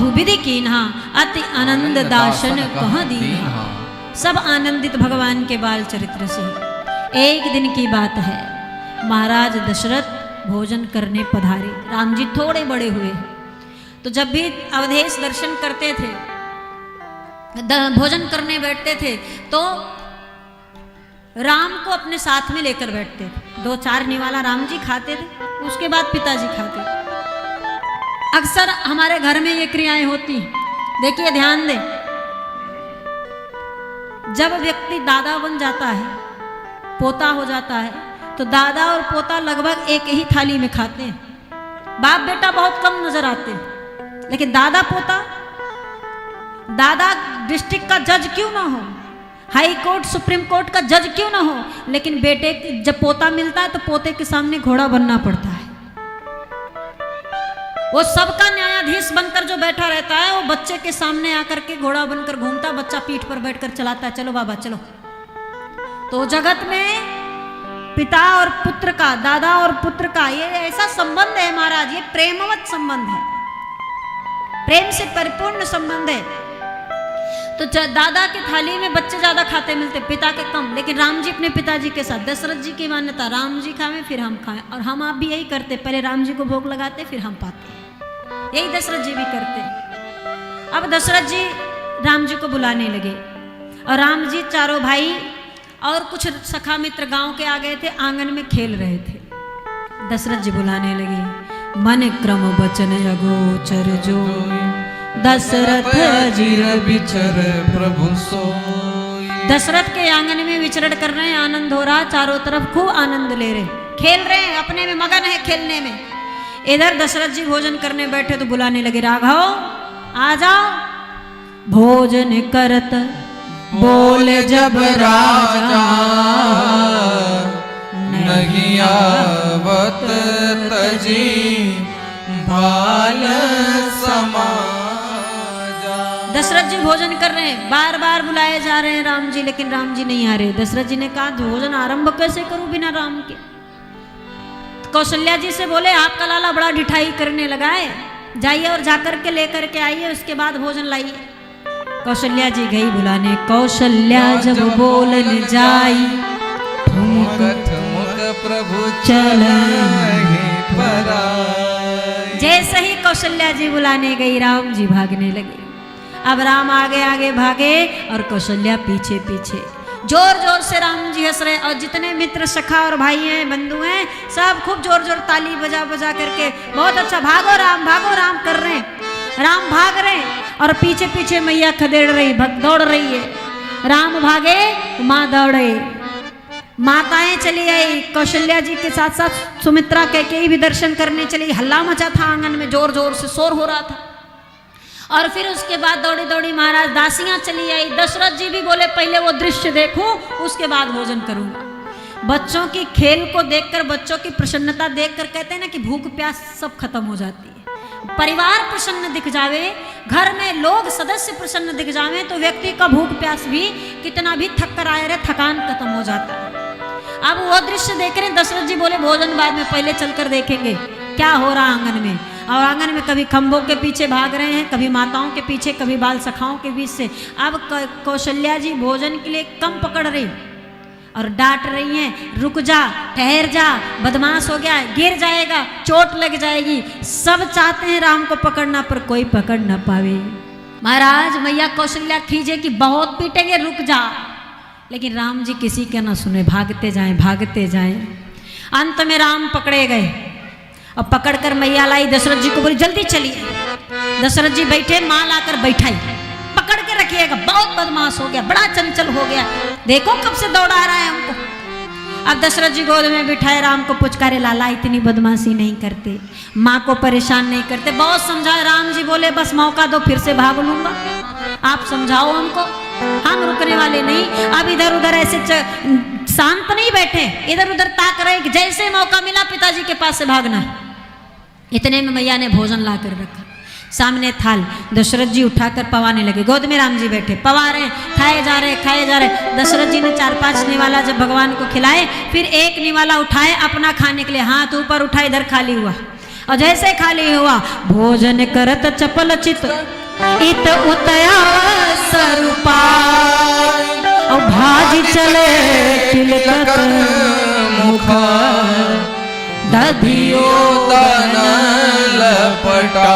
विधि कीन्हा अति आनंद दाशन कह दीन्हा। सब आनंदित भगवान के बाल चरित्र से। एक दिन की बात है, महाराज दशरथ भोजन करने पधारे। राम जी थोड़े बड़े हुए, तो जब भी अवधेश दर्शन करते थे, भोजन करने बैठते थे, तो राम को अपने साथ में लेकर बैठते थे। 2-4 निवाला राम जी खाते थे, उसके बाद पिताजी खाते थे। अक्सर हमारे घर में ये क्रियाएं होती हैं। देखिए, ध्यान दें, जब व्यक्ति दादा बन जाता है, पोता हो जाता है, तो दादा और पोता लगभग एक ही थाली में खाते हैं। बाप बेटा बहुत कम नजर आते हैं, लेकिन दादा पोता, दादा डिस्ट्रिक्ट का जज क्यों ना हो, हाई कोर्ट सुप्रीम कोर्ट का जज क्यों ना हो, लेकिन बेटे जब पोता मिलता है तो पोते के सामने घोड़ा बनना पड़ता है। वो सबका न्यायाधीश बनकर जो बैठा रहता है, वो बच्चे के सामने आकर के घोड़ा बनकर घूमता, बच्चा पीठ पर बैठकर चलाता है, चलो बाबा चलो। तो जगत में पिता और पुत्र का, दादा और पुत्र का ये ऐसा संबंध है महाराज, ये प्रेमवत संबंध है, प्रेम से परिपूर्ण संबंध है। तो दादा की थाली में बच्चे ज्यादा खाते मिलते, पिता के कम। लेकिन राम जी अपने पिताजी के साथ, दशरथ जी की मान्यता, राम जी खाएं फिर हम खाएं, और हम आप भी यही करते, पहले राम जी को भोग लगाते फिर हम पाते, यही दशरथ जी भी करते। अब दशरथ जी राम जी को बुलाने लगे, और राम जी चारों भाई और कुछ सखा मित्र गांव के आ गए थे, आंगन में खेल रहे थे। दशरथ जी बुलाने लगे, मन क्रम बचन अगोचर जो दशरथ जी विचर प्रभु सोई। दशरथ के आंगन में विचरण कर रहे हैं, आनंद हो रहा, चारों तरफ खूब आनंद ले रहे, खेल रहे हैं, अपने में मगन है खेलने में। इधर दशरथ जी भोजन करने बैठे तो बुलाने लगे, राघव आ जाओ। भोजन करत बोले जब राजा नहीं आवत तजी भाल समाजा। दशरथ जी भोजन कर रहे हैं, बार बार बुलाए जा रहे हैं राम जी, लेकिन राम जी नहीं आ रहे। दशरथ जी ने कहा, भोजन आरंभ कैसे करूं बिना राम के। कौशल्या जी से बोले, आपका लाला बड़ा ढिठाई करने लगा है, जाइए और जाकर के लेकर के आइए, उसके बाद भोजन लाइए। कौशल्या जी गई बुलाने। कौशल्या जब बोलन जाई, मुख प्रभु चले पराई। जैसे ही कौशल्या जी बुलाने गई, राम जी भागने लगे। अब राम आगे आगे भागे और कौशल्या पीछे पीछे। जोर जोर से राम जी हंस रहे, और जितने मित्र सखा और भाई हैं, बंधु हैं, सब खूब जोर जोर ताली बजा बजा करके बहुत अच्छा भागो राम कर रहे हैं। राम भाग रहे हैं और पीछे पीछे मैया खदेड़ रही, दौड़ रही है। राम भागे, माँ दौड़े, माताएं चली आई, कौशल्या जी के साथ साथ सुमित्रा कैकेयी भी दर्शन करने चली। हल्ला मचा था आंगन में, जोर जोर से शोर हो रहा था। और फिर उसके बाद दौड़ी दौड़ी महाराज दासियां चली आई। दशरथ जी भी बोले, पहले वो दृश्य देखूं, उसके बाद भोजन करूंगा। बच्चों की खेल को देखकर, बच्चों की प्रसन्नता देखकर, कहते हैं ना कि भूख प्यास सब खत्म हो जाती है। परिवार प्रसन्न दिख जावे, घर में लोग सदस्य प्रसन्न दिख जावे, तो व्यक्ति का भूख प्यास भी कितना भी थक कर आए रहे, थकान खत्म हो जाता है। अब वो दृश्य देख रहे हैं। दशरथ जी बोले, भोजन बाद में, पहले चलकर देखेंगे क्या हो रहा आंगन में। और आंगन में कभी खंभों के पीछे भाग रहे हैं, कभी माताओं के पीछे, कभी बाल सखाओं के बीच से। अब कौशल्या जी भोजन के लिए कम पकड़ रही और डांट रही हैं, रुक जा, ठहर जा, बदमाश हो गया, गिर जाएगा, चोट लग जाएगी। सब चाहते हैं राम को पकड़ना, पर कोई पकड़ ना पावे। महाराज मैया कौशल्या खींचे कि बहुत पीटेंगे, रुक जा, लेकिन राम जी किसी के ना सुने, भागते जाएं। अंत में राम पकड़े गए और पकड़कर मैया लाई, दशरथ जी को बोली, जल्दी चलिए। दशरथ जी बैठे, माँ लाकर बैठाई, पकड़ के रखिएगा, बहुत बदमाश हो गया, बड़ा चंचल हो गया, देखो कब से दौड़ा रहा है हमको। अब दशरथ जी गोद में बिठाए, राम को पुचकारे, लाला इतनी बदमाशी नहीं करते, माँ को परेशान नहीं करते। बहुत समझाए, राम जी बोले, बस मौका दो, फिर से भाग लूंगा, आप समझाओ हमको, हम रुकने वाले नहीं। अब इधर उधर ऐसे शांत नहीं बैठे, इधर उधर ताक रहे कि जैसे मौका मिला पिताजी के पास से भागना है। इतने में मैया ने भोजन ला कर रखा, सामने थाल। दशरथ जी उठाकर पवाने लगे, गोद में राम जी बैठे, पवा रहे, खाए जा रहे। दशरथ जी ने 4-5 निवाला जब भगवान को खिलाए, फिर एक निवाला उठाए अपना खाने के लिए, हाथ ऊपर उठा, इधर खाली हुआ। और जैसे खाली हुआ भोजन करत चपल चित इत उतया सरुपाय और भाजी चले तिलकत मुख दधियो दन लपटा।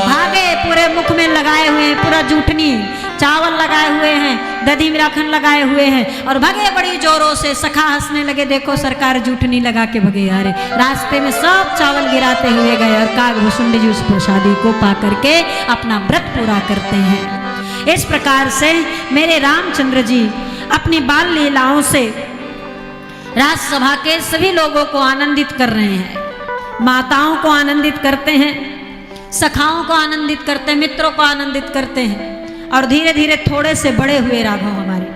भागे पूरे मुख में लगाए हुए हैं, पूरा जूठनी चावल लगाए हुए हैं, दधी मिराखन लगाए हुए हैं और भगे बड़ी जोरों से। सखा हंसने लगे, देखो सरकार जूठनी लगा के भगे। अरे रास्ते में सब चावल गिराते हुए गए और कागभूषुंड जी उस प्रसादी को पा करके अपना व्रत पूरा करते हैं। इस प्रकार से मेरे रामचंद्र जी अपनी बाल लीलाओं से राजसभा के सभी लोगों को आनंदित कर रहे हैं। माताओं को आनंदित करते हैं, सखाओं को आनंदित करते हैं, मित्रों को आनंदित करते हैं। और धीरे धीरे थोड़े से बड़े हुए राघव हमारे,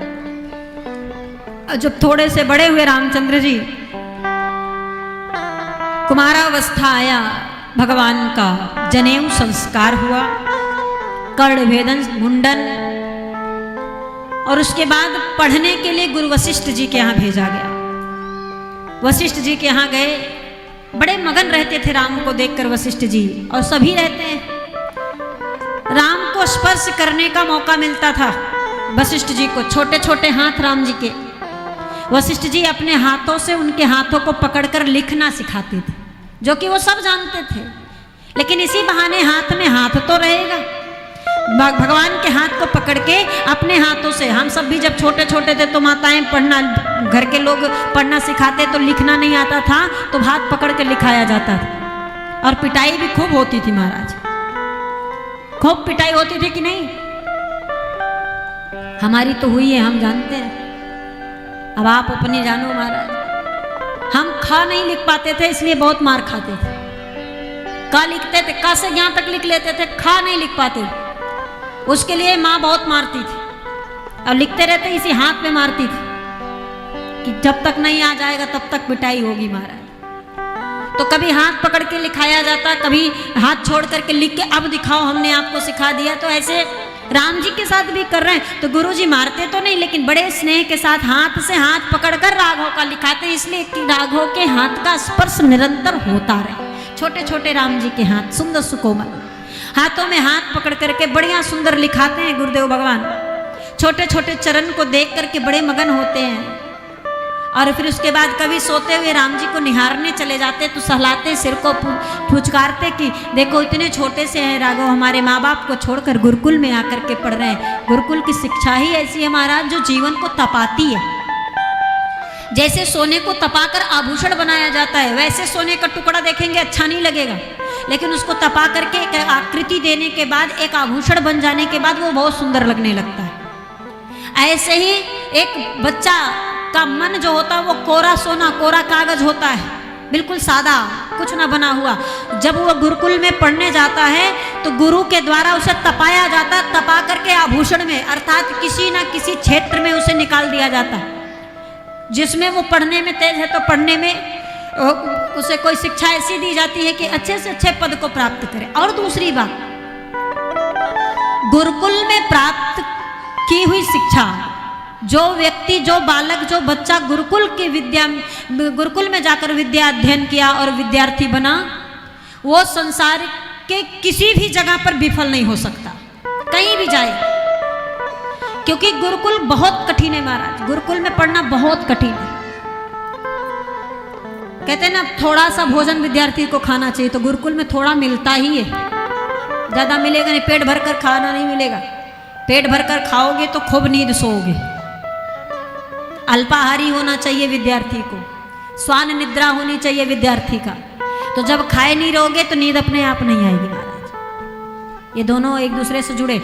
जब थोड़े से बड़े हुए रामचंद्र जी, कुमारावस्था आया, भगवान का जनेऊ संस्कार हुआ, कर्ण भेदन मुंडन, और उसके बाद पढ़ने के लिए गुरु वशिष्ठ जी के यहाँ भेजा गया। वशिष्ठ जी के यहाँ गए, बड़े मगन रहते थे राम को देखकर वशिष्ठ जी, और सभी रहते हैं। राम को स्पर्श करने का मौका मिलता था वशिष्ठ जी को, छोटे छोटे हाथ राम जी के। वशिष्ठ जी अपने हाथों से उनके हाथों को पकड़कर लिखना सिखाते थे, जो कि वो सब जानते थे, लेकिन इसी बहाने हाथ में हाथ तो रहेगा। भगवान के हाथ को पकड़ के अपने हाथों से, हम सब भी जब छोटे छोटे थे तो माताएं पढ़ना, घर के लोग पढ़ना सिखाते तो लिखना नहीं आता था तो हाथ पकड़ के लिखाया जाता था। और पिटाई भी खूब होती थी महाराज, खूब पिटाई होती थी कि नहीं? हमारी तो हुई है, हम जानते हैं। अब आप अपनी जानो महाराज। हम खा नहीं लिख पाते थे इसलिए बहुत मार खाते थे। का लिखते थे, का से यहाँ तक लिख लेते थे, खा नहीं लिख पाते, उसके लिए माँ बहुत मारती थी। और लिखते रहते इसी हाथ में मारती थी कि जब तक नहीं आ जाएगा तब तक पिटाई होगी महाराज। तो कभी हाथ पकड़ के लिखाया जाता, कभी हाथ छोड़ करके लिख के अब दिखाओ, हमने आपको सिखा दिया। तो ऐसे राम जी के साथ भी कर रहे हैं। तो गुरु जी मारते तो नहीं, लेकिन बड़े स्नेह के साथ हाथ से हाथ पकड़कर राघव का लिखाते हैं, इसलिए कि राघव के हाथ का स्पर्श निरंतर होता रहे। छोटे छोटे राम जी के हाथ सुंदर सुकोमल, हाथों में हाथ पकड़ करके बढ़िया सुंदर लिखाते हैं गुरुदेव भगवान। छोटे छोटे चरण को देख करके बड़े मगन होते हैं। और फिर उसके बाद कभी सोते हुए राम जी को निहारने चले जाते तो सहलाते, सिर को फुचकारते कि देखो इतने छोटे से हैं राघव, हमारे माँ बाप को छोड़कर गुरुकुल में आकर के पढ़ रहे हैं। गुरुकुल की शिक्षा ही ऐसी है महाराज जो जीवन को तपाती है। जैसे सोने को तपाकर आभूषण बनाया जाता है, वैसे सोने का टुकड़ा देखेंगे अच्छा नहीं लगेगा, लेकिन उसको तपा करके एक आकृति देने के बाद, एक आभूषण बन जाने के बाद वो बहुत सुंदर लगने लगता है। ऐसे ही एक बच्चा का मन जो होता है वो कोरा सोना, कोरा कागज होता है, बिल्कुल सादा, कुछ ना बना हुआ। जब वो गुरुकुल में पढ़ने जाता है तो गुरु के द्वारा उसे तपाया जाता, तपा करके आभूषण में, अर्थात किसी ना किसी क्षेत्र में उसे निकाल दिया जाता। जिसमें वो पढ़ने में तेज है तो पढ़ने में उसे कोई शिक्षा ऐसी दी जाती है कि अच्छे से अच्छे पद को प्राप्त करे। और दूसरी बात, गुरुकुल में प्राप्त की हुई शिक्षा, जो व्यक्ति, जो बालक, जो बच्चा गुरुकुल में जाकर विद्या अध्ययन किया और विद्यार्थी बना, वो संसार के किसी भी जगह पर विफल नहीं हो सकता, कहीं भी जाए। क्योंकि गुरुकुल बहुत कठिन है महाराज, गुरुकुल में पढ़ना बहुत कठिन है। कहते हैं ना थोड़ा सा भोजन विद्यार्थी को खाना चाहिए, तो गुरुकुल में थोड़ा मिलता ही है, ज्यादा मिलेगा नहीं। पेट भरकर खाना नहीं मिलेगा, पेट भरकर खाओगे तो खूब नींद सोओगे। अल्पाहारी होना चाहिए विद्यार्थी को, स्वान निद्रा होनी चाहिए विद्यार्थी का। तो जब खाए नहीं रहोगे तो नींद अपने आप नहीं आएगी महाराज। ये दोनों एक दूसरे से जुड़े।